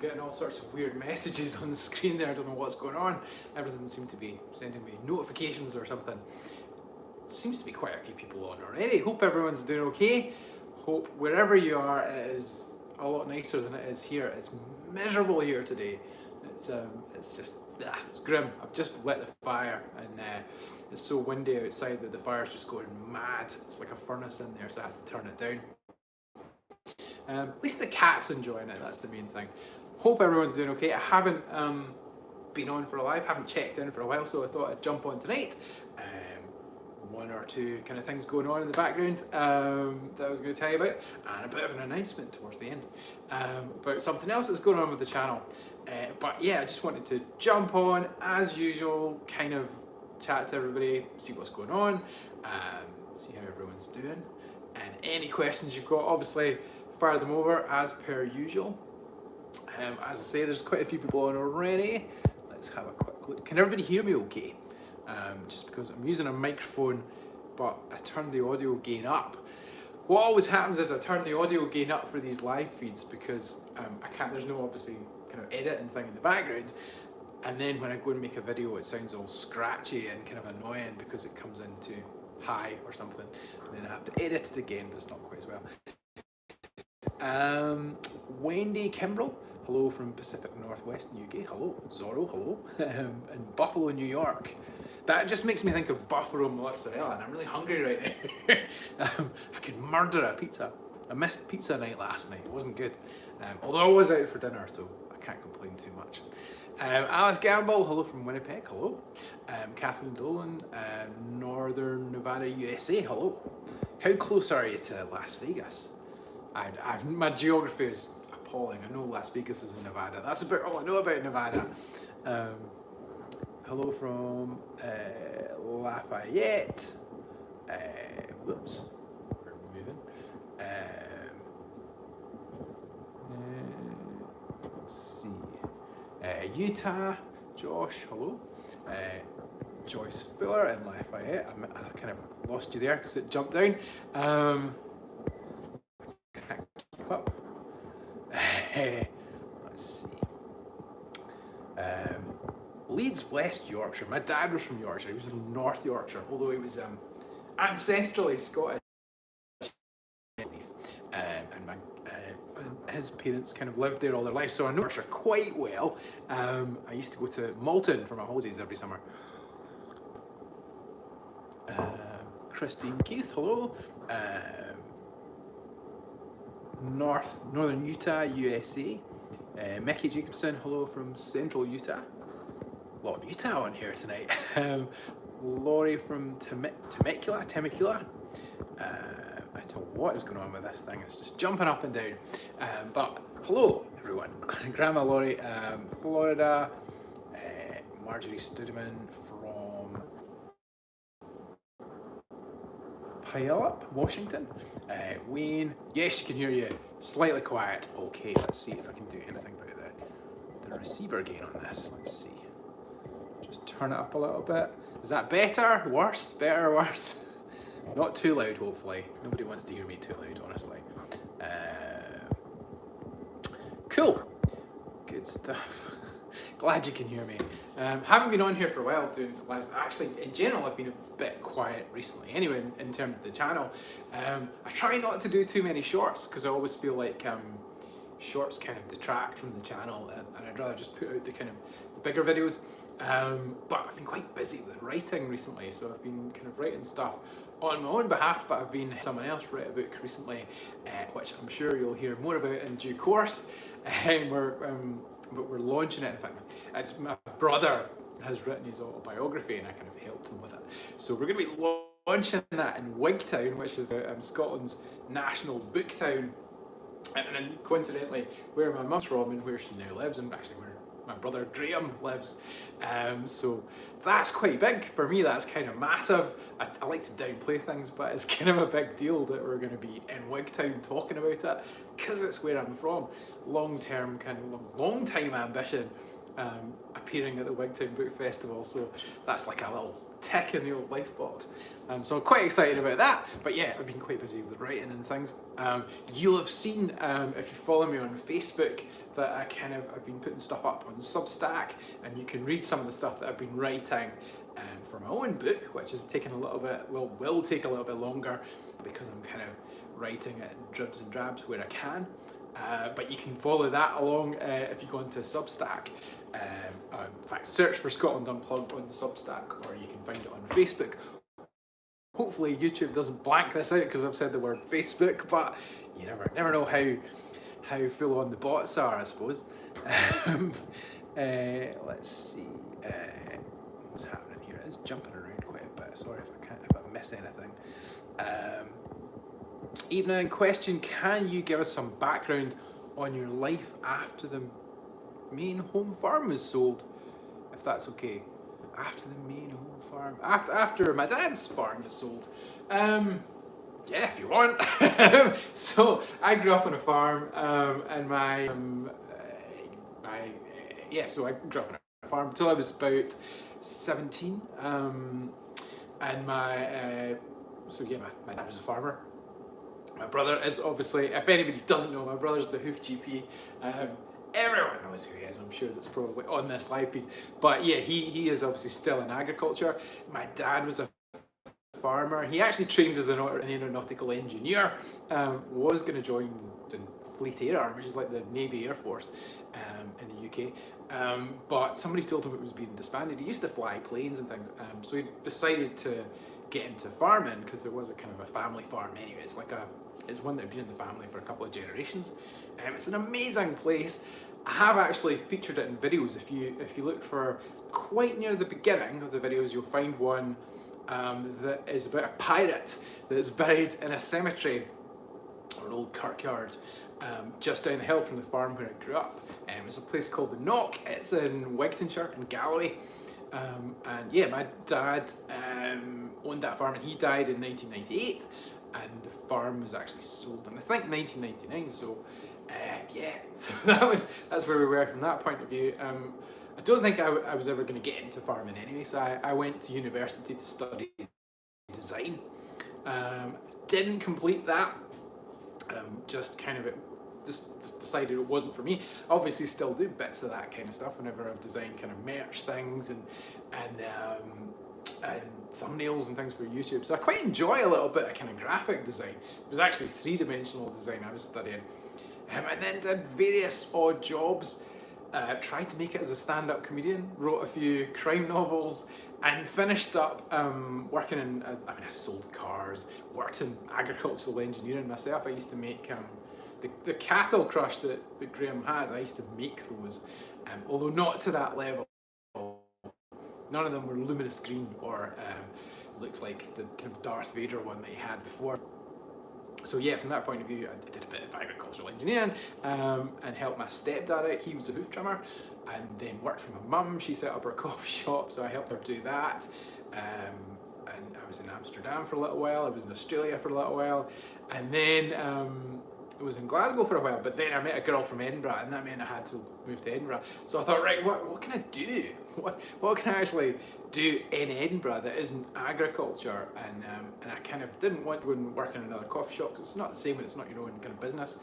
getting all sorts of weird messages on the screen there. I don't know what's going on. Everything seems to be sending me notifications or something. Seems to be quite a few people on already. Hope everyone's doing okay. Hope wherever you are it is a lot nicer than it is here. It's miserable here today. It's just, it's grim. I've just lit the fire and it's so windy outside that the fire's just going mad. It's like a furnace in there, so I had to turn it down. At least the cat's enjoying it, that's the main thing. Hope everyone's doing okay. I haven't been on for a live, haven't checked in for a while, so I thought I'd jump on tonight. One or two kind of things going on in the background that I was going to tell you about, and a bit of an announcement towards the end about something else that's going on with the channel. But yeah, I just wanted to jump on as usual, kind of chat to everybody, see what's going on, see how everyone's doing, and any questions you've got, obviously fire them over as per usual. As I say, there's quite a few people on already. Let's have a quick look. Can everybody hear me okay? Just because I'm using a microphone, but I turned the audio gain up. What always happens is I turn the audio gain up for these live feeds because there's no obviously kind of editing thing in the background. And then when I go and make a video, it sounds all scratchy and kind of annoying because it comes into high or something. And then I have to edit it again, but it's not quite as well. Wendy Kimbrell, hello from Pacific Northwest UK, hello. Zorro, hello. In Buffalo, New York. That just makes me think of buffalo mozzarella, and I'm really hungry right now. I could murder a pizza. I missed pizza night last night, it wasn't good. Although I was out for dinner, so I can't complain too much. Alice Gamble, hello from Winnipeg, hello. Kathleen Dolan, Northern Nevada, USA, hello. How close are you to Las Vegas? My geography is appalling. I know Las Vegas is in Nevada. That's about all I know about Nevada. Hello from Lafayette. Whoops, we're moving. Let's see. Utah, Josh, hello. Joyce Fuller in Lafayette. I kind of lost you there because it jumped down. Can't keep up. Let's see. Leeds, West Yorkshire. My dad was from Yorkshire. He was from North Yorkshire, although he was ancestrally Scottish. And his parents kind of lived there all their life, so I know Yorkshire quite well. I used to go to Malton for my holidays every summer. Christine Keith, hello. Northern Utah, USA. Mickey Jacobson, hello from Central Utah. A lot of Utah on here tonight. Laurie from Temecula. I don't know what is going on with this thing. It's just jumping up and down. But hello, everyone. Grandma Laurie, Florida. Marjorie Studeman from Puyallup, Washington. Wayne, yes, you can hear you. Slightly quiet. Okay, let's see if I can do anything about the receiver gain on this. Let's see. Just turn it up a little bit. Is that better? Worse? Better? Worse? Not too loud, hopefully. Nobody wants to hear me too loud, honestly. Cool. Good stuff. Glad you can hear me. Haven't been on here for a while doing lives. Actually, in general, I've been a bit quiet recently. Anyway, in terms of the channel, I try not to do too many shorts because I always feel like shorts kind of detract from the channel, and I'd rather just put out the kind of the bigger videos. But I've been quite busy with writing recently, so I've been kind of writing stuff on my own behalf, but I've been someone else wrote a book recently, which I'm sure you'll hear more about in due course. But we're launching it. In fact, it's my brother has written his autobiography, and I kind of helped him with it. So we're going to be launching that in Wigtown, which is Scotland's national book town, and coincidentally where my mum's from and where she now lives, and actually where my brother Graham lives. So that's quite big for me. That's kind of massive. I like to downplay things, but it's kind of a big deal that we're going to be in Wigtown talking about it because it's where I'm from. Long time ambition, appearing at the Wigtown Book Festival. So that's like a little tick in the old life box. So I'm quite excited about that. But yeah, I've been quite busy with writing and things. You'll have seen, if you follow me on Facebook, that I've been putting stuff up on Substack, and you can read some of the stuff that I've been writing for my own book, which is taking a little bit, will take a little bit longer, because I'm kind of writing it in dribs and drabs where I can. But you can follow that along if you go into Substack. In fact, search for Scotland Unplugged on Substack, or you can find it on Facebook. Hopefully YouTube doesn't blank this out because I've said the word Facebook, but you never know how full on the bots are, I suppose. Let's see what's happening here. It's jumping around quite a bit. Sorry if I miss anything. Evening question: can you give us some background on your life after the main home farm was sold, if that's okay? After the main home farm, after my dad's farm was sold. Yeah, if you want. So I grew up on a farm, and so I grew up on a farm until I was about 17. And my dad was a farmer. My brother is obviously, if anybody doesn't know, my brother's the hoof GP. Everyone knows who he is, I'm sure, that's probably on this live feed. But yeah, he is obviously still in agriculture. My dad was a farmer. He actually trained as an aeronautical engineer, was going to join the Fleet Air Arm, which is like the Navy Air Force in the UK. But somebody told him it was being disbanded. He used to fly planes and things, so he decided to get into farming because there was a kind of a family farm anyway. It's one that had been in the family for a couple of generations. It's an amazing place. I have actually featured it in videos. If you look for quite near the beginning of the videos, you'll find one that is about a pirate that is buried in a cemetery or an old kirkyard just down the hill from the farm where I grew up. It's a place called the Knock. It's in Wigtonshire in Galloway. And yeah, my dad owned that farm, and he died in 1998, and the farm was actually sold in I think 1999. So yeah, so that's where we were from that point of view. I don't think I was ever going to get into farming anyway, so I went to university to study design. Didn't complete that. Just decided it wasn't for me. Obviously still do bits of that kind of stuff whenever I've designed kind of merch things and thumbnails and things for YouTube. So I quite enjoy a little bit of kind of graphic design. It was actually three-dimensional design I was studying. And then did various odd jobs. Tried to make it as a stand-up comedian, wrote a few crime novels, and finished up working in, I sold cars, worked in agricultural engineering myself. I used to make the cattle crush that Graham has. I used to make those, although not to that level. None of them were luminous green or looked like the kind of Darth Vader one that he had before. So yeah, from that point of view, I did a bit of agricultural engineering and helped my stepdad out. He was a hoof trimmer, and then worked for my mum. She set up her coffee shop, so I helped her do that. And I was in Amsterdam for a little while. I was in Australia for a little while, and then I was in Glasgow for a while. But then I met a girl from Edinburgh, and that meant I had to move to Edinburgh. So I thought, right, what can I do? What can I actually do in Edinburgh that isn't agriculture? And I kind of didn't want to go and work in another coffee shop because it's not the same when it's not your own kind of business.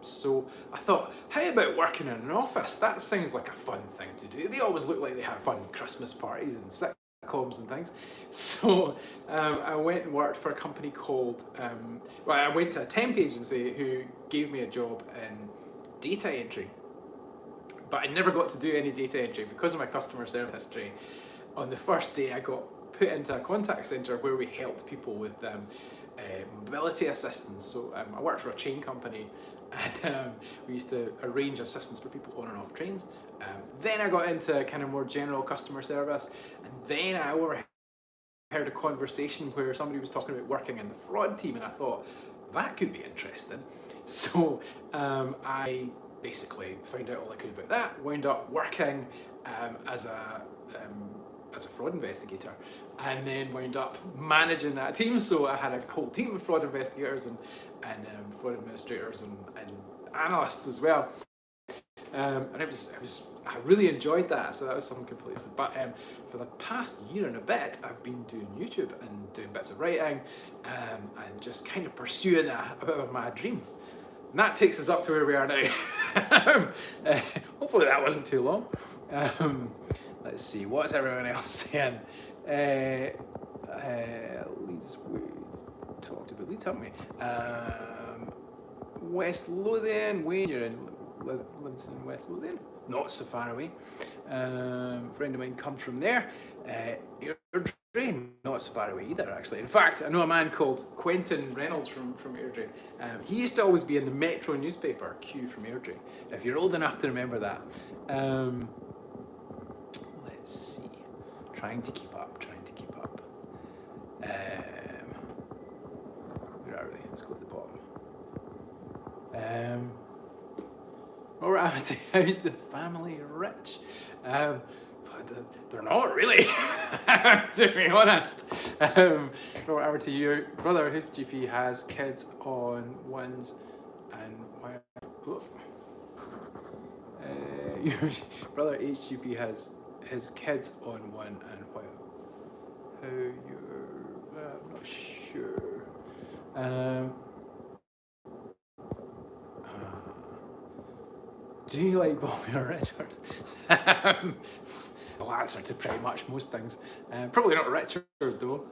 So I thought, how about working in an office? That sounds like a fun thing to do. They always look like they have fun Christmas parties and sitcoms and things. So I went and worked for a company called, I went to a temp agency who gave me a job in data entry. But I never got to do any data entry because of my customer service history. On the first day, I got put into a contact centre where we helped people with mobility assistance. So I worked for a train company, and we used to arrange assistance for people on and off trains. Then I got into kind of more general customer service, and then I overheard a conversation where somebody was talking about working in the fraud team, and I thought that could be interesting. So I basically found out all I could about that, wound up working as a fraud investigator, and then wound up managing that team. So I had a whole team of fraud investigators and fraud administrators and analysts as well. and I really enjoyed that. So that was something completely different. But for the past year and a bit, I've been doing YouTube and doing bits of writing, and just kind of pursuing a bit of a mad dream. And that takes us up to where we are now. Hopefully that wasn't too long. Let's see, what's everyone else saying? Leeds, we talked about Leeds, haven't we? West Lothian, Wayne, you're in Livingston, West Lothian, not so far away. Friend of mine comes from there. Airdrie, not so far away either, actually. In fact, I know a man called Quentin Reynolds from Airdrie. He used to always be in the Metro newspaper, Q from Airdrie, if you're old enough to remember that. Let's see. Trying to keep up. Where are they? Let's go to the bottom. Robert Amity, how's the family rich? They're not really, to be honest. Robert Amity, your brother HGP has kids on ones and your brother HGP has his kids on one and while. How you're, I'm not sure. Do you like Bobby or Richard? I'll answer to pretty much most things. Probably not Richard though.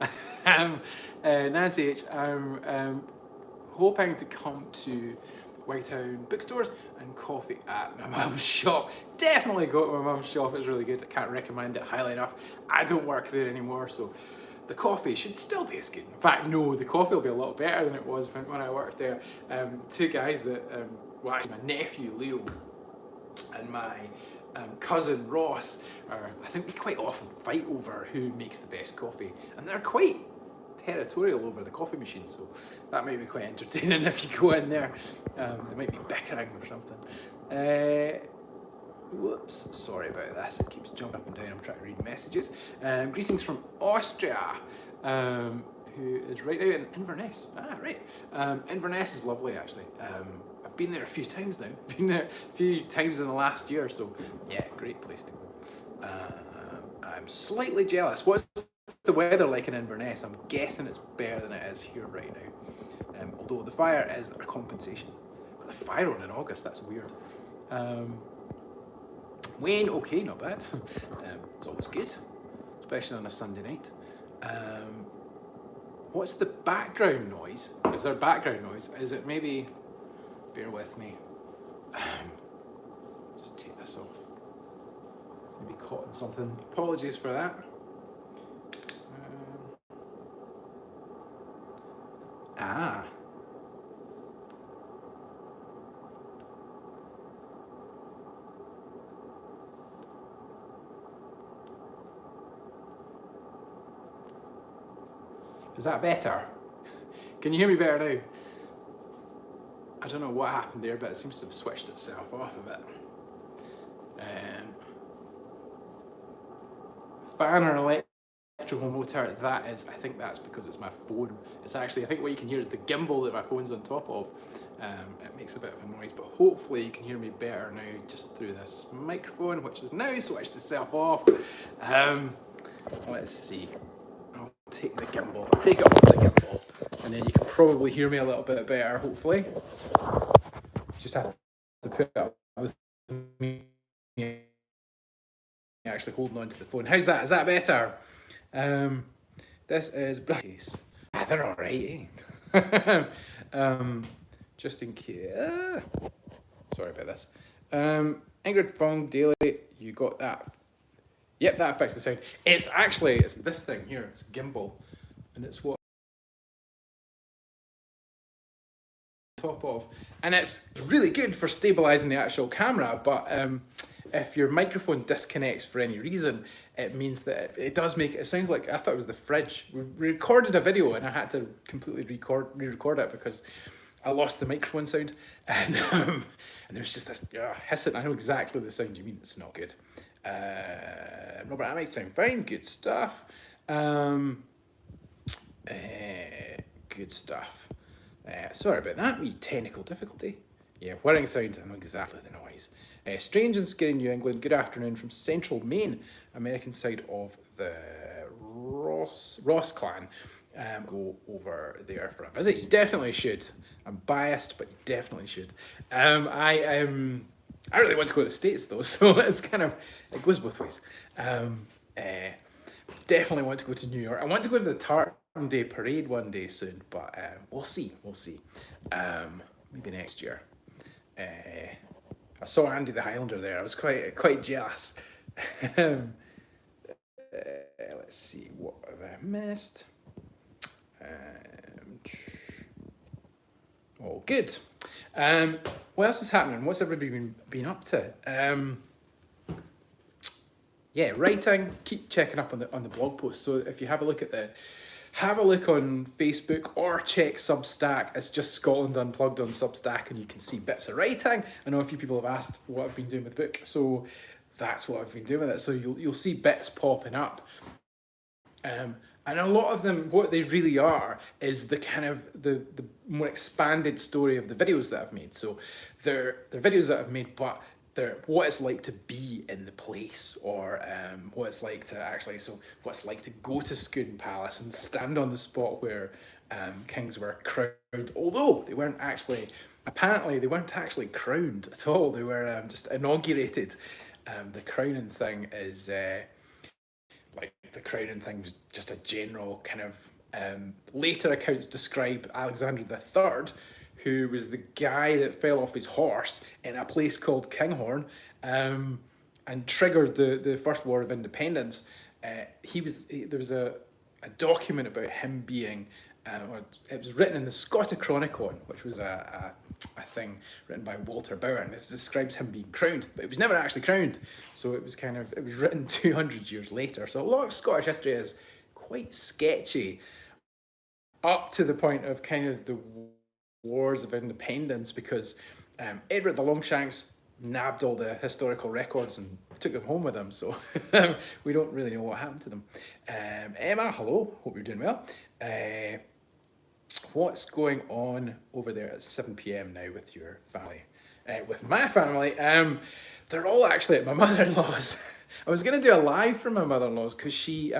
Nancy H, I'm hoping to come to Whitetown bookstores and coffee at my mum's shop. Definitely go to my mum's shop, it's really good. I can't recommend it highly enough. I don't work there anymore, so the coffee should still be as good. In fact, no, the coffee will be a lot better than it was when I worked there. Two guys that, well actually my nephew Leo and my cousin Ross I think they quite often fight over who makes the best coffee, and they're quite territorial over the coffee machine, so that might be quite entertaining if you go in there. They might be bickering or something. Whoops, sorry about this, it keeps jumping up and down, I'm trying to read messages. Greetings from Austria, who is right out in Inverness. Ah, right. Inverness is lovely actually. I've been there a few times now. Been there a few times in the last year, so yeah, great place to go. I'm slightly jealous. What's the weather like in Inverness? I'm guessing it's better than it is here right now. Although the fire is a compensation. Got the fire on in August, that's weird. Wayne, okay, not bad. It's always good, especially on a Sunday night. What's the background noise? Is there background noise? Is it maybe, bear with me. Just take this off. Maybe caught in something. Apologies for that. Is that better? Can you hear me better now? I don't know what happened there, but it seems to have switched itself off a bit. Fan or electrical motor, that is, I think that's because it's my phone. It's actually, I think what you can hear is the gimbal that my phone's on top of. It makes a bit of a noise, but hopefully you can hear me better now just through this microphone, which has now switched itself off. Let's see. I'll take the gimbal, I'll take it off the gimbal, and then you can probably hear me a little bit better, hopefully. Just have to put up with me actually holding on to the phone. How's that? Is that better? This is Blaze. They're alright, eh? Just in case. Sorry about this. Ingrid Fong Daily, you got that. Yep, that affects the sound. It's actually, it's this thing here, it's gimbal, and it's what top of, and it's really good for stabilizing the actual camera, but if your microphone disconnects for any reason, it means that it does make it sounds like, I thought it was the fridge. We recorded a video and I had to completely re-record it because I lost the microphone sound, and there's just this hissing. I know exactly the sound you mean. It's not good. Robert, that might sound fine. Good stuff. Good stuff. Sorry about that wee technical difficulty. Yeah, whirring sound, I know exactly the noise. Strange and scary New England, good afternoon from central Maine, American side of the Ross clan. Go over there for a visit. You definitely should. I'm biased, but you definitely should. I really want to go to the States though, so it's kind of, it goes both ways. Definitely want to go to New York. I want to go to the Tartan Day parade one day soon, but we'll see. Maybe next year. I saw Andy the Highlander there. I was quite jealous. Let's see, what have I missed? Oh, good. What else is happening? What's everybody been up to? Yeah, writing. Keep checking up on the blog post. So if you have a look on Facebook or check Substack. It's just Scotland Unplugged on Substack, and you can see bits of writing. I know a few people have asked what I've been doing with the book, so that's what I've been doing with it. So you'll see bits popping up. And a lot of them, what they really are, is the kind of the more expanded story of the videos that I've made. So they're videos that I've made, but they're what it's like to be in the place, or what it's like to go to Scone Palace and stand on the spot where kings were crowned. Although apparently they weren't actually crowned at all. They were just inaugurated. The crowning thing is the crowning thing was just a general kind of later accounts describe Alexander III, who was the guy that fell off his horse in a place called Kinghorn, and triggered the First War of Independence. There was a document about him being, it was written in the Scotichronicon, which was a thing written by Walter Bower, and it describes him being crowned, but it was never actually crowned. So it was written 200 years later. So a lot of Scottish history is quite sketchy, up to the point of kind of the Wars of Independence, because Edward the Longshanks nabbed all the historical records and took them home with him, so we don't really know what happened to them. Emma, hello, hope you're doing well. What's going on over there at 7 p.m. now with your family? With my family, they're all actually at my mother-in-law's. I was going to do a live from my mother-in-law's because she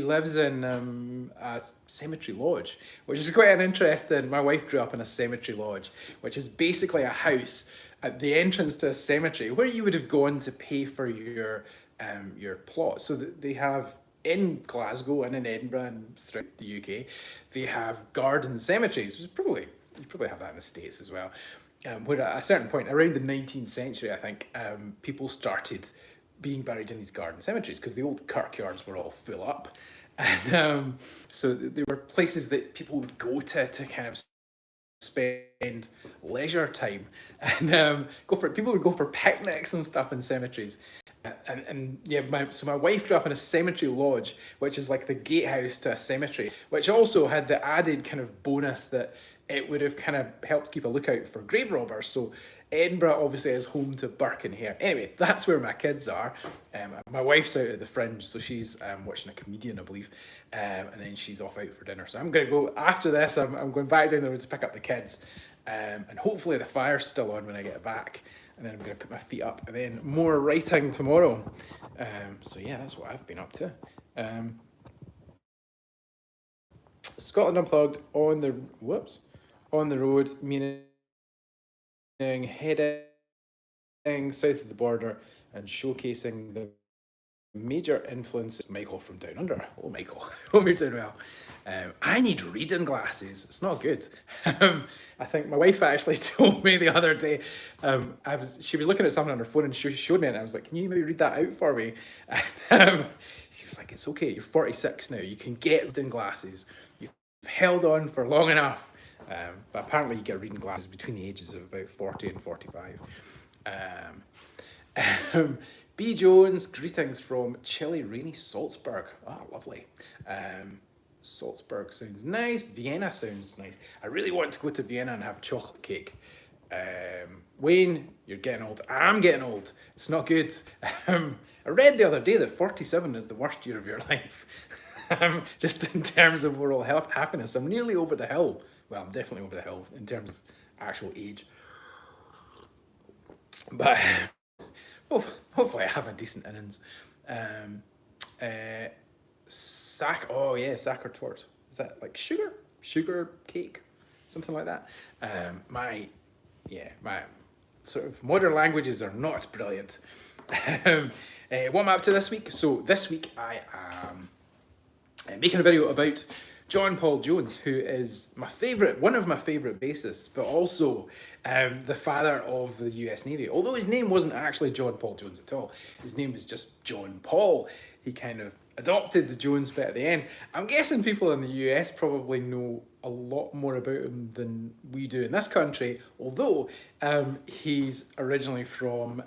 lives in a cemetery lodge, which is quite an interesting. My wife grew up in a cemetery lodge, which is basically a house at the entrance to a cemetery where you would have gone to pay for your plot. So they have in Glasgow and in Edinburgh and throughout the UK, they have garden cemeteries. You probably have that in the States as well. Where at a certain point around the 19th century, I think, people started being buried in these garden cemeteries because the old kirkyards were all full up, and so they were places that people would go to kind of spend leisure time, and people would go for picnics and stuff in cemeteries. And yeah, my wife grew up in a cemetery lodge, which is like the gatehouse to a cemetery, which also had the added kind of bonus that it would have kind of helped keep a lookout for grave robbers. So Edinburgh obviously is home to Birkenhead. Anyway, that's where my kids are. My wife's out at the Fringe, so she's watching a comedian, I believe, and then she's off out for dinner. So I'm going to go, after this, I'm going back down the road to pick up the kids, and hopefully the fire's still on when I get back, and then I'm going to put my feet up, and then more writing tomorrow. So yeah, that's what I've been up to. Scotland Unplugged on the road, meaning heading south of the border and showcasing the major influences. Michael from Down Under. Oh, Michael, hope you're doing well. I need reading glasses. It's not good. I think my wife actually told me the other day, she was looking at something on her phone and she showed me it, and I was like, can you maybe read that out for me? She was like, it's okay, you're 46 now, you can get reading glasses. You've held on for long enough. But apparently you get reading glasses between the ages of about 40 and 45. B. Jones, greetings from chilly, rainy Salzburg. Ah, lovely. Salzburg sounds nice. Vienna sounds nice. I really want to go to Vienna and have chocolate cake. Wayne, you're getting old. I'm getting old. It's not good. I read the other day that 47 is the worst year of your life. Just in terms of overall happiness. I'm nearly over the hill. Well, I'm definitely over the hill in terms of actual age. But hopefully I have a decent innings. Um, Sacher torte. Is that like sugar cake, something like that? My sort of modern languages are not brilliant. What am I up to this week? So this week I am making a video about John Paul Jones, who is one of my favourite bassists, but also the father of the US Navy. Although his name wasn't actually John Paul Jones at all, his name was just John Paul. He kind of adopted the Jones bit at the end. I'm guessing people in the US probably know a lot more about him than we do in this country, although he's originally from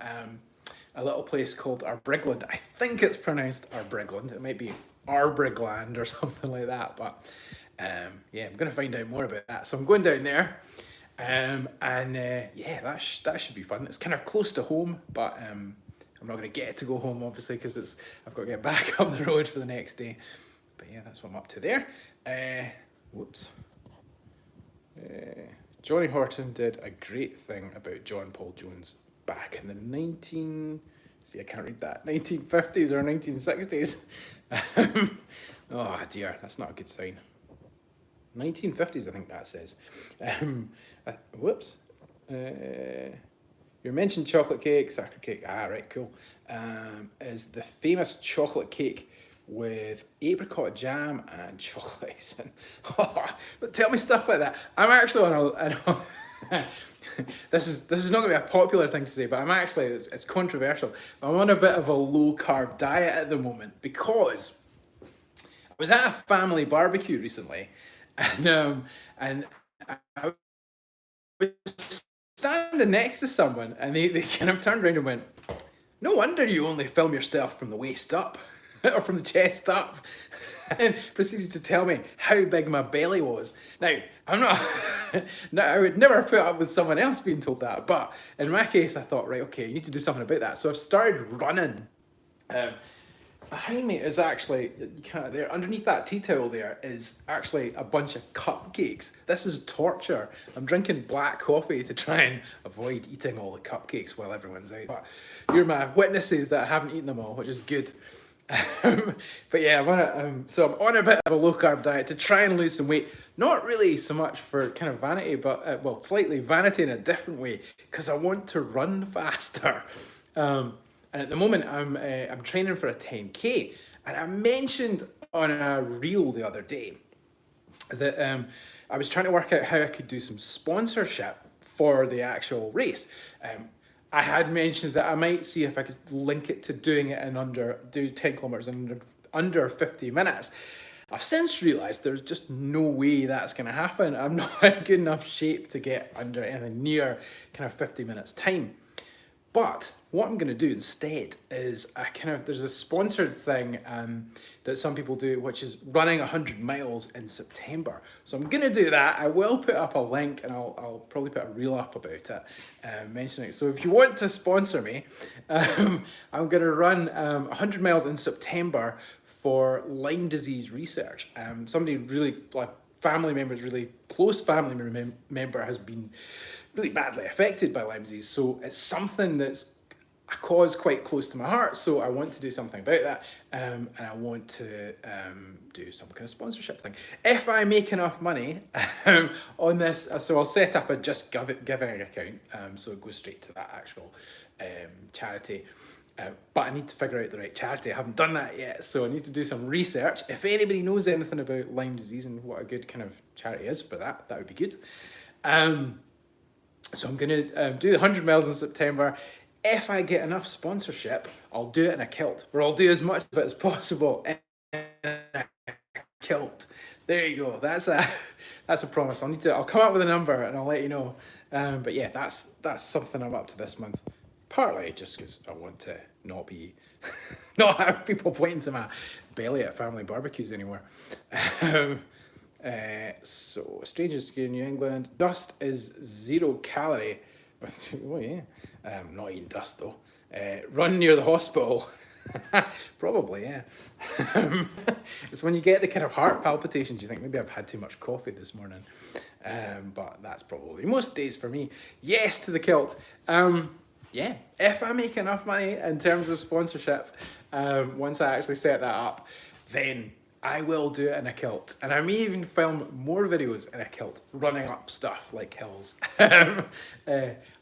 a little place called Arbrigland. I think it's pronounced Arbrigland. It might be Arbrigland or something like that. But yeah, I'm going to find out more about that. So I'm going down there. Yeah, that should be fun. It's kind of close to home, but I'm not going to get to go home, obviously, because I've got to get back up the road for the next day. But yeah, that's what I'm up to there. Whoops. Johnny Horton did a great thing about John Paul Jones back in the 1950s or 1960s. Oh dear, that's not a good sign. 1950s, I think that says. Whoops. You mentioned chocolate cake, sacher cake. Ah, right, cool. Is the famous chocolate cake with apricot jam and chocolate icing. But tell me stuff like that. I'm actually on a this is not going to be a popular thing to say, but it's controversial. I'm on a bit of a low carb diet at the moment because I was at a family barbecue recently, and I was standing next to someone, and they kind of turned around and went, "No wonder you only film yourself from the waist up." Or from the chest up, and proceeded to tell me how big my belly was. Now, I'm not, no, I would never put up with someone else being told that, but in my case, I thought, right, okay, you need to do something about that. So I've started running. Behind me is actually, there underneath that tea towel there is actually a bunch of cupcakes. This is torture. I'm drinking black coffee to try and avoid eating all the cupcakes while everyone's out. But you're my witnesses that I haven't eaten them all, which is good. But yeah, so I'm on a bit of a low carb diet to try and lose some weight. Not really so much for kind of vanity, but well, slightly vanity in a different way, because I want to run faster. And at the moment, I'm training for a 10K, and I mentioned on a reel the other day that I was trying to work out how I could do some sponsorship for the actual race. I had mentioned that I might see if I could link it to doing it do 10 kilometers in under 50 minutes. I've since realised there's just no way that's going to happen. I'm not in good enough shape to get under anything near kind of 50 minutes time. But what I'm going to do instead is there's a sponsored thing that some people do, which is running 100 miles in September. So I'm going to do that. I will put up a link, and I'll probably put a reel up about it, mentioning it. So if you want to sponsor me, I'm going to run 100 miles in September for Lyme disease research. Somebody really, like really close family member has been really badly affected by Lyme disease. So it's something that's a cause quite close to my heart. So I want to do something about that. And I want to do some kind of sponsorship thing. If I make enough money on this, so I'll set up a Just Giving account. So it goes straight to that actual charity. But I need to figure out the right charity. I haven't done that yet, so I need to do some research. If anybody knows anything about Lyme disease and what a good kind of charity is for that, that would be good. So I'm going to do the 100 miles in September. If I get enough sponsorship, I'll do it in a kilt, or I'll do as much of it as possible in a kilt. There you go. That's a promise. I'll come up with a number and I'll let you know. But yeah, that's something I'm up to this month. Partly just because I want to not have people pointing to my belly at family barbecues anymore. So, strangest in New England. Dust is 0 calorie. Oh yeah. Not eating dust though. Run near the hospital. Probably, yeah. It's when you get the kind of heart palpitations, you think maybe I've had too much coffee this morning. But that's probably most days for me. Yes to the kilt. yeah, if I make enough money in terms of sponsorship, once I actually set that up, then I will do it in a kilt. And I may even film more videos in a kilt, running up stuff like hills. I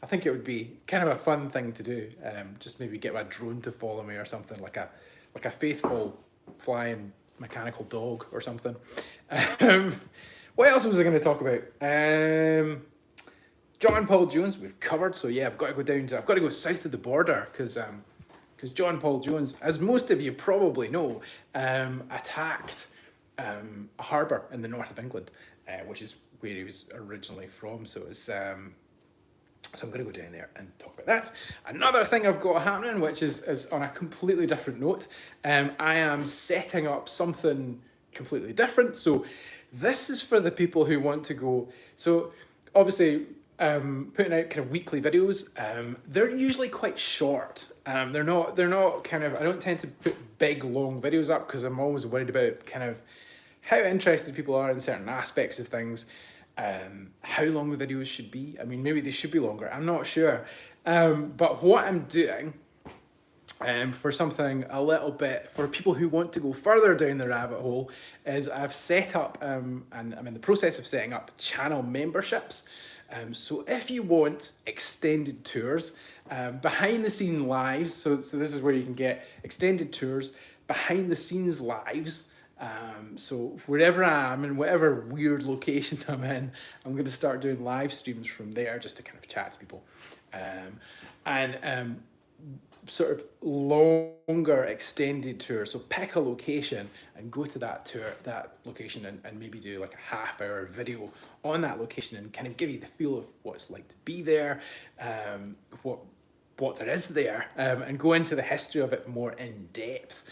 think it would be kind of a fun thing to do. Just maybe get my drone to follow me or something, like a faithful flying mechanical dog or something. What else was I going to talk about? John Paul Jones we've covered, so yeah, I've got to go south of the border because John Paul Jones, as most of you probably know, attacked a harbour in the north of England, which is where he was originally from. So it's so I'm going to go down there and talk about that. Another thing I've got happening, which is on a completely different note, I am setting up something completely different. So this is for the people who want to go. So obviously, putting out kind of weekly videos, they're usually quite short. They're not kind of, I don't tend to put big long videos up because I'm always worried about kind of how interested people are in certain aspects of things, how long the videos should be. I mean, maybe they should be longer, I'm not sure. But what I'm doing, for something a little bit, for people who want to go further down the rabbit hole, is I've set up, and I'm in the process of setting up channel memberships. So if you want extended tours, behind the scene lives, so this is where you can get extended tours, behind the scenes lives. So wherever I am, in whatever weird location I'm in, I'm going to start doing live streams from there just to kind of chat to people. Sort of longer extended tour. So pick a location and go to that location and maybe do like a half-hour video on that location and kind of give you the feel of what it's like to be there, what there is there, and go into the history of it more in depth.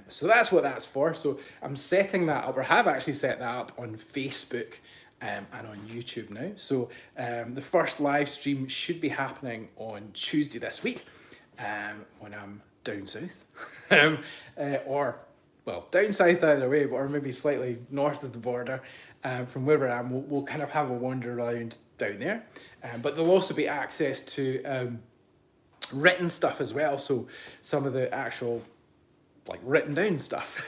So that's what that's for. So I'm setting that up, or have actually set that up on Facebook and on YouTube now. So the first live stream should be happening on Tuesday this week. When I'm down south, or well, down south either way, or maybe slightly north of the border, from wherever I am, we'll kind of have a wander around down there. But there'll also be access to written stuff as well. So some of the actual like written down stuff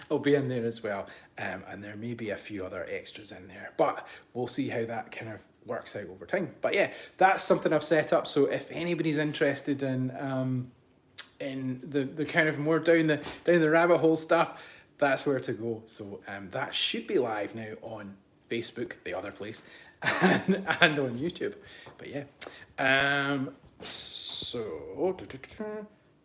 will be in there as well. And there may be a few other extras in there, but we'll see how that kind of works out over time. But yeah, that's something I've set up. So if anybody's interested in the kind of more down the rabbit hole stuff, that's where to go. So that should be live now on Facebook, the other place, and on YouTube. But yeah, so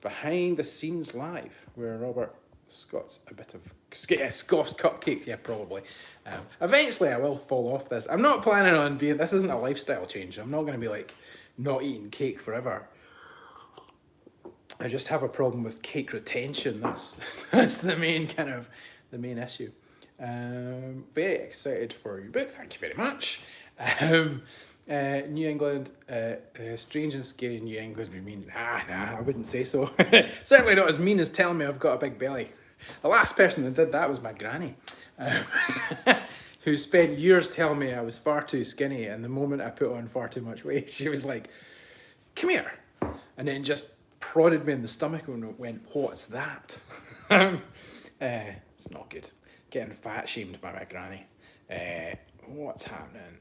behind the scenes live, where Robert Scott's a bit of Scott's cupcakes, yeah, probably. Eventually I will fall off this. I'm not planning on being, this isn't a lifestyle change. I'm not going to be like not eating cake forever. I just have a problem with cake retention. That's the main issue. Very excited for your book. Thank you very much. New England, strange and scary New England. I mean, nah, I wouldn't say so. Certainly not as mean as telling me I've got a big belly. The last person that did that was my granny, who spent years telling me I was far too skinny, and the moment I put on far too much weight, she was like, "Come here," and then just prodded me in the stomach and went, "What's that?" It's not good. Getting fat shamed by my granny. What's happening?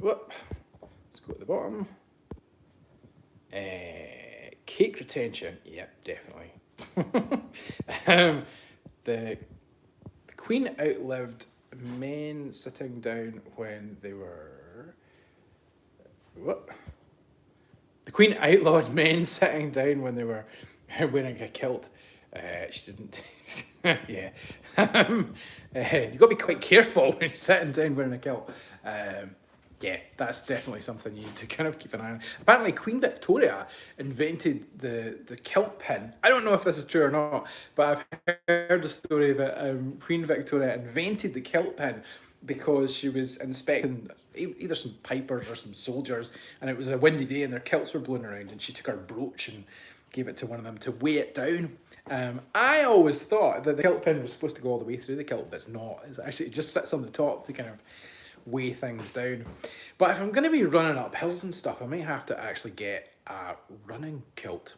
Whoop. Let's go at the bottom. Cake retention. Yep, definitely. The Queen outlived men sitting down when they were... What? The Queen outlawed men sitting down when they were wearing a kilt. She didn't... yeah. You got to be quite careful when you're sitting down wearing a kilt. Yeah, that's definitely something you need to kind of keep an eye on. Apparently Queen Victoria invented the kilt pin. I don't know if this is true or not, but I've heard a story that Queen Victoria invented the kilt pin because she was inspecting either some pipers or some soldiers, and it was a windy day and their kilts were blowing around, and she took her brooch and gave it to one of them to weigh it down. I always thought that the kilt pin was supposed to go all the way through the kilt, but it's not. It just sits on the top to kind of weigh things down. But if I'm going to be running up hills and stuff, I might have to actually get a running kilt.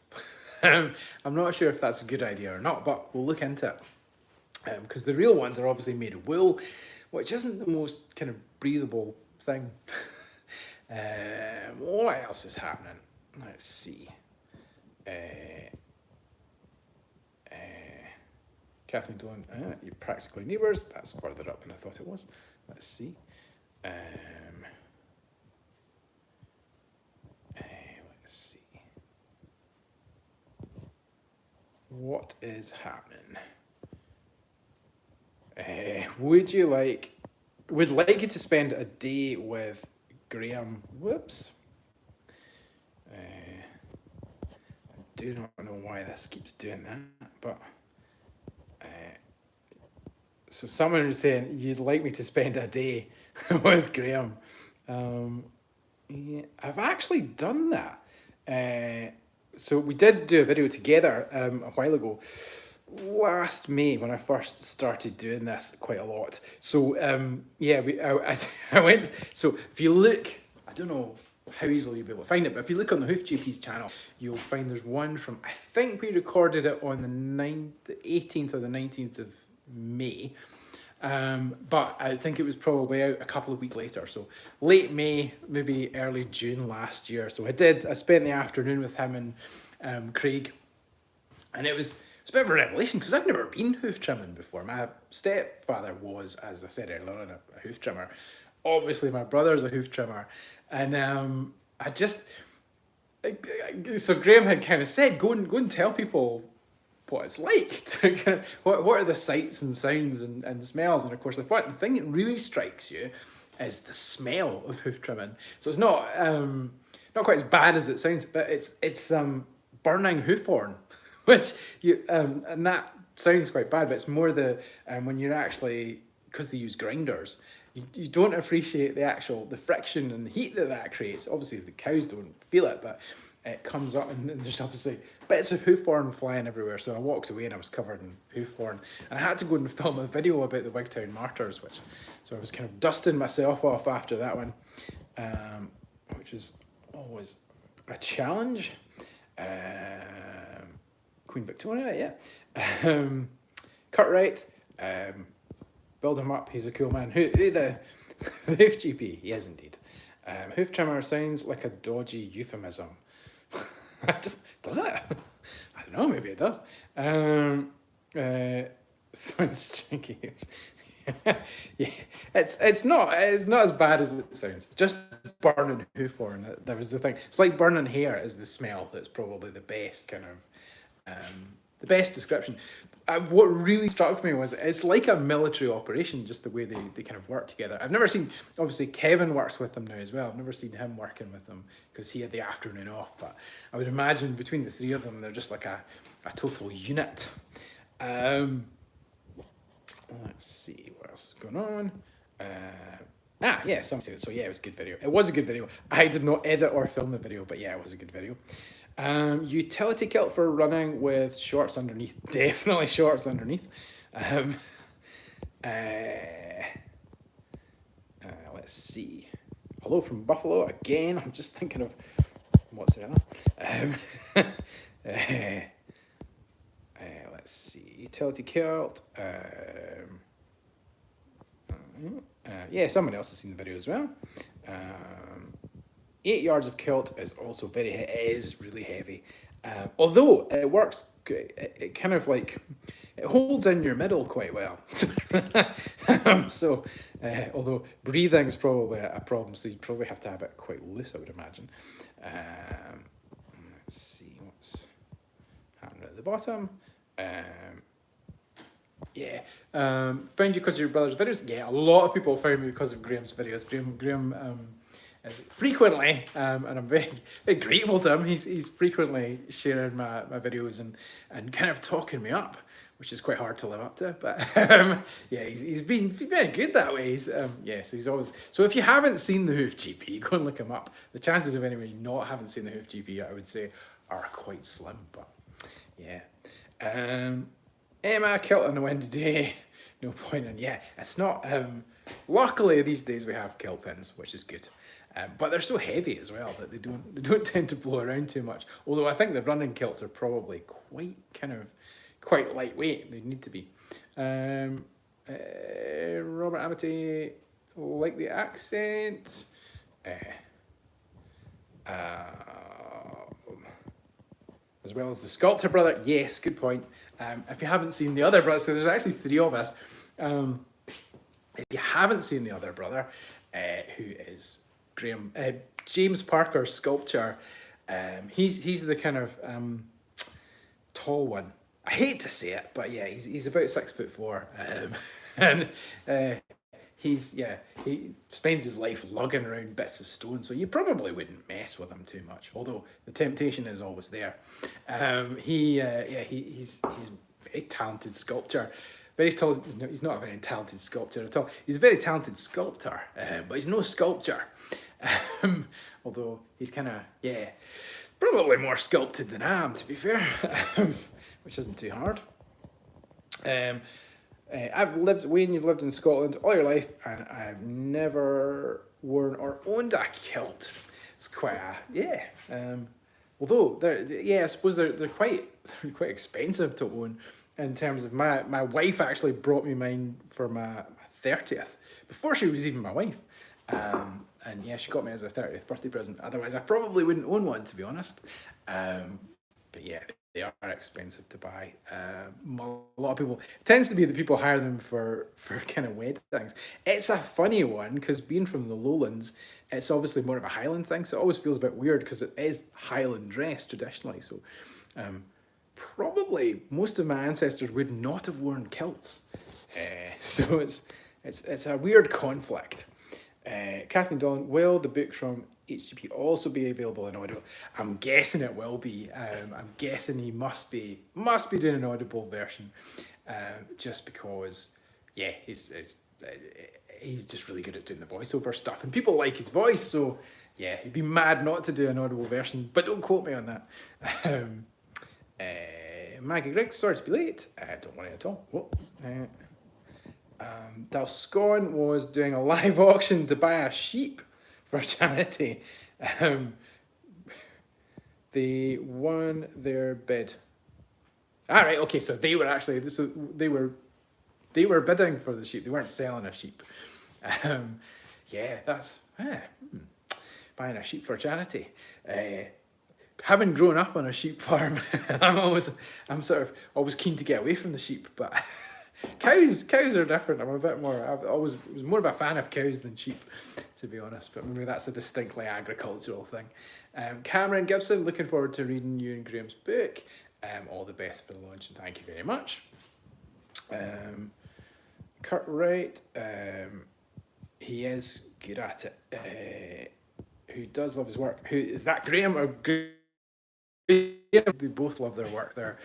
I'm not sure if that's a good idea or not, but we'll look into it. Because the real ones are obviously made of wool, which isn't the most kind of breathable thing. What else is happening? Let's see. Kathleen Dillon, you're practically neighbours. That's further up than I thought it was. Let's see. Let's see. What is happening? Would like you to spend a day with Graham? Whoops. I do not know why this keeps doing that, but so someone was saying you'd like me to spend a day with Graham. Yeah, I've actually done that. So we did do a video together a while ago, last May, when I first started doing this quite a lot. So yeah, I went. So if you look, I don't know how easily you'll be able to find it, but if you look on the Hoof GP's channel, you'll find there's one from, I think we recorded it on the 18th or the 19th of May. But I think it was probably out a couple of weeks later, so late May, maybe early June last year. So I spent the afternoon with him and Craig, and it was a bit of a revelation because I've never been hoof trimming before. My stepfather was, as I said earlier on, a hoof trimmer. Obviously my brother's a hoof trimmer, and so Graham had kind of said, go and tell people what it's like. What are the sights and sounds and smells. And of course the thing that really strikes you is the smell of hoof trimming. So it's not quite as bad as it sounds, but it's burning hoof horn, which and that sounds quite bad, but it's more the when you're actually, because they use grinders, you don't appreciate the friction and the heat that creates. Obviously the cows don't feel it, but it comes up and there's obviously bits of hoof horn flying everywhere. So I walked away and I was covered in hoof horn, and I had to go and film a video about the Wigtown Martyrs, so I was kind of dusting myself off after that one, which is always a challenge. Queen Victoria, yeah. Kurt Wright, build him up, he's a cool man. Who the Hoof GP? He is indeed. Hoof trimmer sounds like a dodgy euphemism. Does it? I don't know, maybe it does. Sounds tricky. Yeah, it's not as bad as it sounds. It's just burning hoof horn. That was the thing. It's like burning hair is the smell that's probably the best kind of the best description. What really struck me was it's like a military operation, just the way they kind of work together. I've never seen, obviously Kevin works with them now as well. I've never seen him working with them because he had the afternoon off, but I would imagine between the three of them, they're just like a total unit. Let's see what else is going on. Yeah, so yeah, it was a good video. It was a good video. I did not edit or film the video, but yeah, it was a good video. Utility kilt for running with shorts underneath. Definitely shorts underneath. Let's see. Hello from Buffalo again. I'm just thinking of what's the other. Let's see. Utility kilt. Yeah, someone else has seen the video as well. 8 yards of kilt is also it is really heavy. Although it works, it kind of like, it holds in your middle quite well. Although breathing is probably a problem, so you probably have to have it quite loose, I would imagine. Let's see what's happening at the bottom. Found you because of your brother's videos. Yeah, a lot of people found me because of Graham's videos. Graham is frequently, and I'm very, very grateful to him. He's frequently sharing my videos and kind of talking me up, which is quite hard to live up to. But yeah, he's been very good that way. So he's always. So if you haven't seen the Hoof GP, go and look him up. The chances of anybody not having seen the Hoof GP, I would say, are quite slim. But yeah. Emma, kilt on a windy day, no point in. Yeah, it's not. Luckily, these days we have kilt pins, which is good. But they're so heavy as well that they don't tend to blow around too much. Although I think the running kilts are probably quite lightweight. They need to be. Robert Amity, like the accent. As well as the sculptor brother. Yes, good point. If you haven't seen the other brother, so there's actually three of us. If you haven't seen the other brother, who is James Parker Sculpture, he's the kind of tall one. I hate to say it, but yeah, he's about 6'4", and he spends his life lugging around bits of stone, so you probably wouldn't mess with him too much. Although the temptation is always there. He's a very talented sculptor. Very tall. He's not a very talented sculptor at all. He's a very talented sculptor, but he's no sculptor. Although he's kind of probably more sculpted than I am, to be fair, which isn't too hard. Wayne, you've lived in Scotland all your life, and I've never worn or owned a kilt. It's quite although I suppose they're quite expensive to own. In terms of my wife actually brought me mine for my 30th before she was even my wife, and yeah, she got me as a 30th birthday present. Otherwise, I probably wouldn't own one, to be honest. But yeah, they are expensive to buy. A lot of people, it tends to be that people hire them for kind of weddings. It's a funny one because being from the Lowlands, it's obviously more of a Highland thing, so it always feels a bit weird because it is Highland dress traditionally. So probably most of my ancestors would not have worn kilts. So it's a weird conflict. Kathleen Dolan, will the book from HGP also be available in Audible? I'm guessing it will be. I'm guessing he must be doing an Audible version, just because, he's just really good at doing the voiceover stuff, and people like his voice. So yeah, he'd be mad not to do an Audible version, but don't quote me on that. Maggie Griggs, sorry to be late. Don't worry at all. Dalscon was doing a live auction to buy a sheep for charity. They won their bid. All right, okay, so they were bidding for the sheep. They weren't selling a sheep. That's buying a sheep for charity. Having grown up on a sheep farm, I'm sort of always keen to get away from the sheep, but cows are different. I was more of a fan of cows than sheep, to be honest, but maybe that's a distinctly agricultural thing. Cameron Gibson, looking forward to reading you and Graham's book. All the best for the launch, and thank you very much. Kurt Wright, he is good at it. Who does love his work? Who is that, Graham or Graham? They both love their work. They're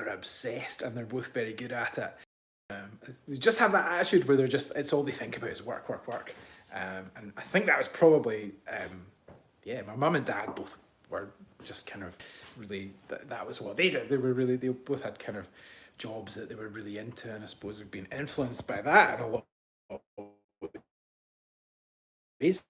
obsessed, and they're both very good at it. They just have that attitude where it's all they think about is work. And I think that was probably, my mum and dad both were just kind of really, that was what they did. They both had kind of jobs that they were really into, and I suppose we've been influenced by that in a lot of ways.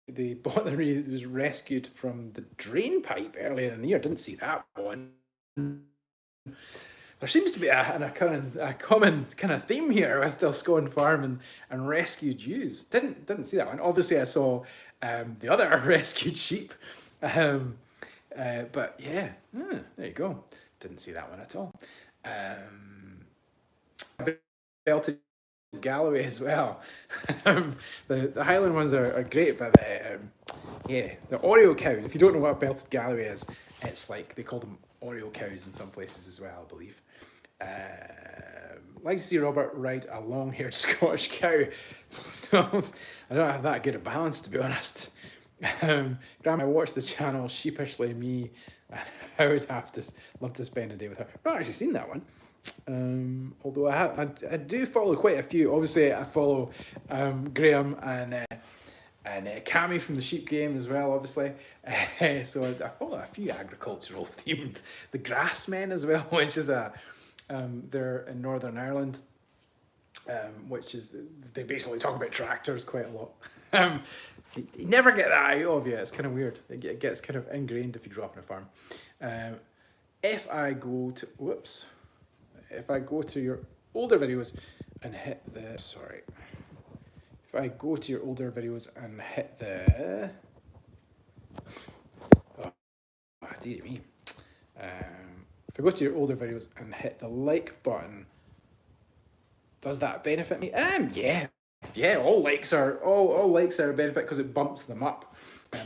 The botany was rescued from the drain pipe earlier in the year. Didn't see that one. There seems to be a common kind of theme here with Dalscon Farm and rescued ewes. Didn't see that one. Obviously, I saw the other rescued sheep. But yeah, there you go. Didn't see that one at all. Belted Galloway as well. The Highland ones are great, but the Oreo cows. If you don't know what a belted Galloway is, it's like they call them Oreo cows in some places as well, I believe. Like to see Robert ride a long-haired Scottish cow. I don't have that good a balance, to be honest. Grandma, I watch the channel sheepishly. Me, I would love to spend a day with her. I've not actually seen that one. Although I do follow quite a few. Obviously, I follow Graham and Cammy from the Sheep Game as well, obviously. So I follow a few agricultural themed. The Grassmen as well, which is they're in Northern Ireland. which is, they basically talk about tractors quite a lot. You never get that out of you. It's kind of weird. It gets kind of ingrained if you grow up on a farm. If I go to, if I go to your older videos and hit the, sorry. If I go to your older videos and hit the, oh dear me. If I go to your older videos and hit the like button, does that benefit me? Yeah, all likes are a benefit because it bumps them up.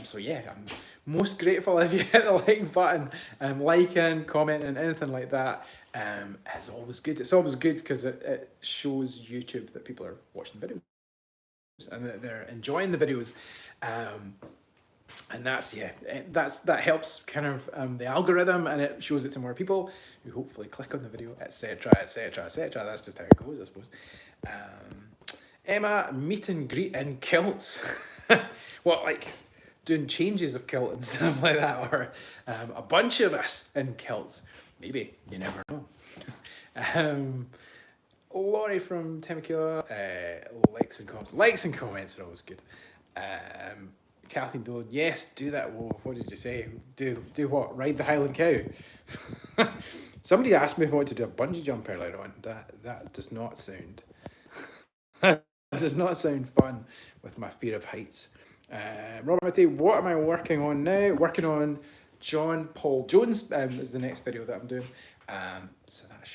So yeah, I'm most grateful if you hit the like button, liking, commenting, anything like that. Is always good. It's always good because it shows YouTube that people are watching the videos and that they're enjoying the videos. And that helps kind of the algorithm, and it shows it to more people who hopefully click on the video, etc, etc, etc. That's just how it goes, I suppose. Emma, meet and greet in kilts. What, like doing changes of kilt and stuff like that, or a bunch of us in kilts? Maybe, you never know. Laurie from Temecula, likes and comments. Likes and comments are always good. Kathleen Dolan, yes, do that. Whoa, what did you say? Do what? Ride the Highland cow? Somebody asked me if I wanted to do a bungee jump earlier on. That does not sound does not sound fun with my fear of heights. Robert Matty, what am I working on now? Working on John Paul Jones is the next video that I'm doing. So that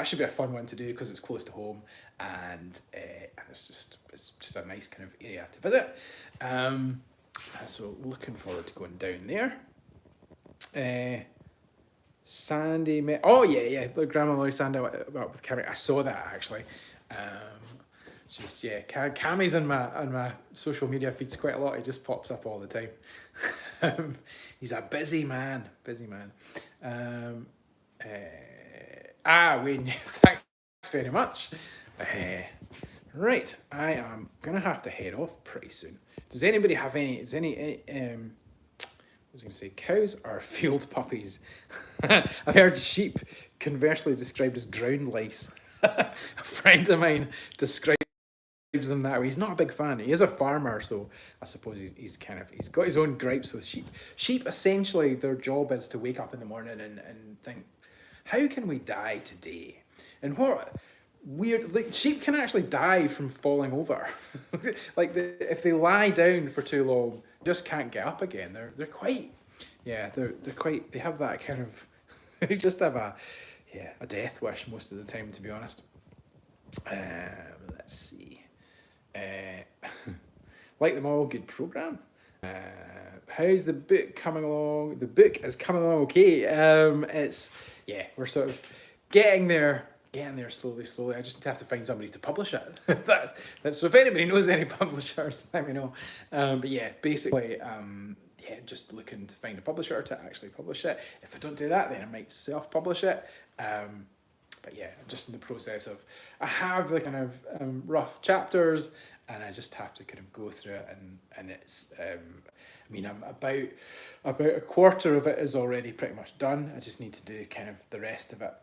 should be a fun one to do because it's close to home, and it's just a nice kind of area to visit. So looking forward to going down there. Sandy, oh yeah, Grandma Laurie Sandy with Cammy. I saw that actually. Just Cammy's on my social media feeds quite a lot. He just pops up all the time. He's a busy man. Wayne, thanks very much. Right, I am gonna have to head off pretty soon. Does anybody have any? I was going to say cows are field puppies. I've heard sheep conversely described as ground lice. A friend of mine describes them that way. He's not a big fan. He is a farmer, so I suppose he's got his own gripes with sheep. Sheep, essentially, their job is to wake up in the morning and think, how can we die today? And what weird, like, sheep can actually die from falling over. Like, if they lie down for too long, just can't get up again. They're quite, they have that kind of, they just have a death wish most of the time, to be honest. Let's see. Like them all, good program. How's the book coming along? The book is coming along okay. We're sort of getting there slowly. I just have to find somebody to publish it. That's so if anybody knows any publishers, let me know. Basically, just looking to find a publisher to actually publish it. If I don't do that, then I might self-publish it. I'm just in the process of, I have the kind of rough chapters, and I just have to kind of go through it, and it's, I'm about a quarter of it is already pretty much done. I just need to do kind of the rest of it.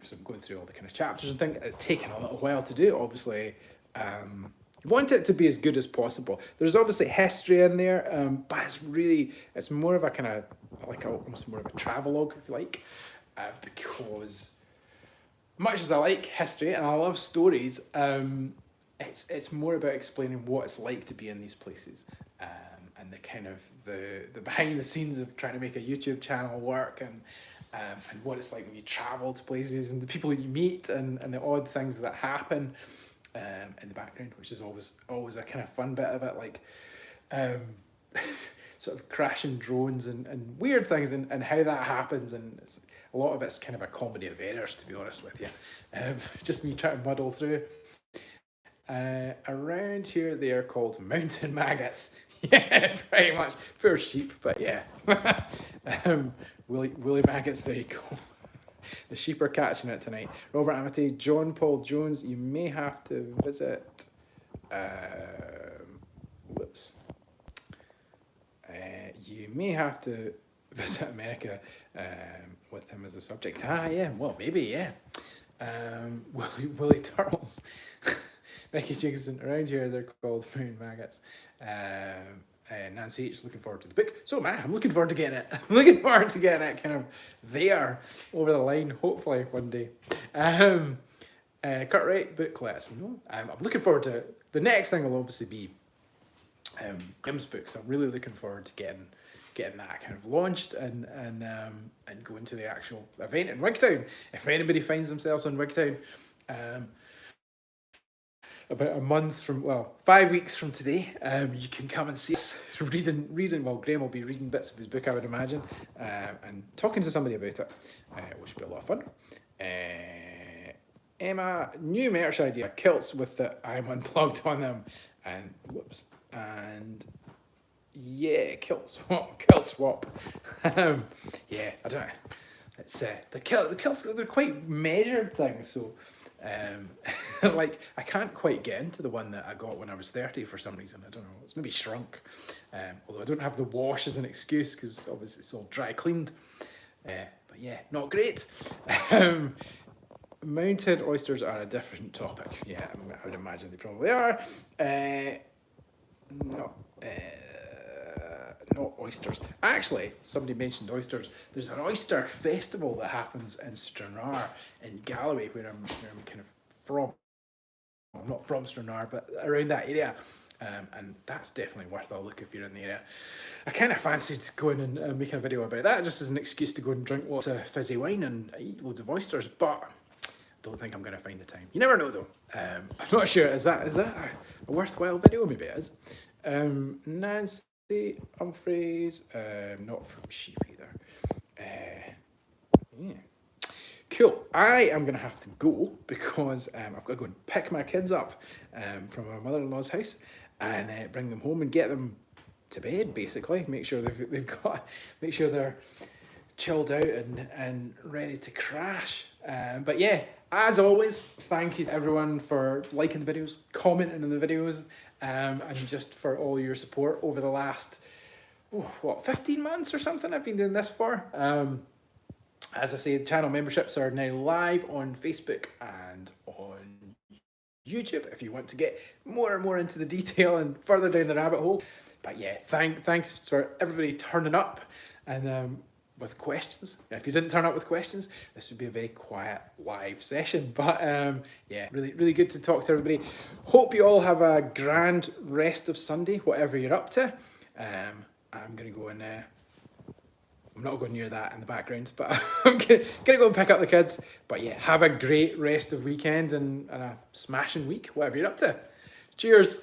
So I'm going through all the kind of chapters and things. It's taken a little while to do, obviously. You want it to be as good as possible. There's obviously history in there, but it's more of a kind of, almost more of a travelogue, if you like, because much as I like history and I love stories, it's more about explaining what it's like to be in these places, and the kind of the behind the scenes of trying to make a YouTube channel work, and what it's like when you travel to places, and the people you meet, and the odd things that happen in the background, which is always a kind of fun bit of it, like sort of crashing drones and weird things, and how that happens, and a lot of it's kind of a comedy of errors, to be honest with you. Just me trying to muddle through. Around here they are called mountain maggots. Yeah, pretty much. Poor sheep, but yeah. Woolly maggots, there you go. The sheep are catching it tonight. Robert Amity, John Paul Jones, you may have to visit you may have to visit America with him as a subject. Yeah, well, maybe, yeah. Willy Turtles. Becky Jacobson, around here they're called moon maggots. Nancy H, looking forward to the book. So man, I'm looking forward to getting it. I'm looking forward to getting it kind of there over the line, hopefully one day. Kurt Wright, book, let us know. I'm looking forward to the next thing will obviously be Grimm's books. I'm really looking forward to getting that kind of launched and going to the actual event in Wigtown. If anybody finds themselves in Wigtown, about a month from, 5 weeks from today, you can come and see us reading. Well, Graham will be reading bits of his book, I would imagine, and talking to somebody about it, which should be a lot of fun. Emma, new merch idea, kilts with the I'm Unplugged on them, and yeah, kilt swap. Yeah, I don't know. It's the kilts. They're quite measured things, so like I can't quite get into the one that I got when I was 30 for some reason. I don't know. It's maybe shrunk. Although I don't have the wash as an excuse because obviously it's all dry cleaned. But yeah, not great. Mountain oysters are a different topic. Yeah, I would imagine they probably are. Not oysters. Actually, somebody mentioned oysters. There's an oyster festival that happens in Stranraer in Galloway, where I'm kind of from. Well, not from Stranraer, but around that area. And that's definitely worth a look if you're in the area. I kind of fancied going and making a video about that, just as an excuse to go and drink lots of fizzy wine and eat loads of oysters, but I don't think I'm going to find the time. You never know though. I'm not sure. Is that a worthwhile video? Maybe it is. Nancy Humphreys, not from Sheep either. Yeah. Cool. I am going to have to go because I've got to go and pick my kids up from my mother-in-law's house and bring them home and get them to bed, basically. Make sure make sure they're chilled out and ready to crash. But yeah, as always, thank you to everyone for liking the videos, commenting on the videos, and just for all your support over the last 15 months or something I've been doing this for. As I say, channel memberships are now live on Facebook and on YouTube if you want to get more and more into the detail and further down the rabbit hole. But yeah, thanks for everybody turning up and with questions. If you didn't turn up with questions, this would be a very quiet live session. But yeah, really good to talk to everybody. Hope you all have a grand rest of Sunday, whatever you're up to. I'm going to go and I'm not going near that in the background, but I'm gonna go and pick up the kids. But yeah, have a great rest of weekend and a smashing week, whatever you're up to. Cheers.